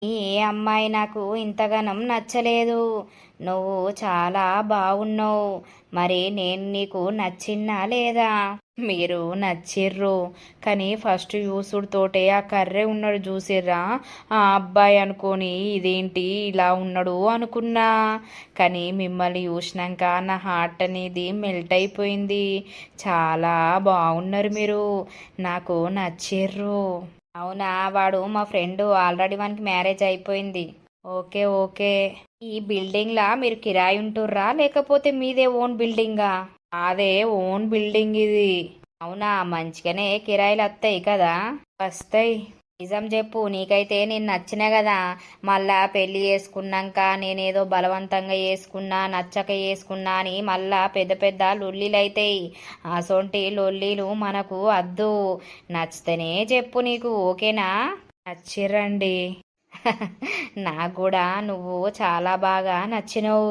ఏ అమ్మాయి నాకు ఇంతగానం నచ్చలేదు. నువ్వు చాలా బాగున్నావు. మరి నేను నీకు నచ్చిన్నా లేదా? మీరు నచ్చిర్రు, కానీ ఫస్ట్ చూసుడుతోటే ఆ కర్రే ఉన్నాడు చూసిర్రా, ఆ అబ్బాయి అనుకొని ఇదేంటి ఇలా ఉన్నాడు అనుకున్నా. కానీ మిమ్మల్ని చూసినాక నా హార్ట్ అనేది మెల్ట్ అయిపోయింది. చాలా బాగున్నారు మీరు, నాకు నచ్చిర్రు. అవునా, వాడు మా ఫ్రెండ్, ఆల్రెడీ వానికి మ్యారేజ్ అయిపోయింది. Okay okay. ఈ బిల్డింగ్ లా మీరు కిరాయి ఉంటుర్రా లేకపోతే మీదే ఓన్ బిల్డింగా? అదే ఓన్ బిల్డింగ్ ఇది. అవునా, మంచిగానే కిరాయిలు వస్తాయి కదా? వస్తాయి. నిజం చెప్పు, నీకైతే నేను నచ్చిన కదా. మళ్ళా పెళ్లి చేసుకున్నాక నేనేదో బలవంతంగా చేసుకున్నా, నచ్చక చేసుకున్నా అని మళ్ళా పెద్ద పెద్ద లొల్లీలు అవుతాయి. అసొంటి లొల్లీలు మనకు వద్దు. నచ్చితేనే చెప్పు, నీకు ఓకేనా? నచ్చిర్రండి. నాకు కూడా నువ్వు చాలా బాగా నచ్చినవు.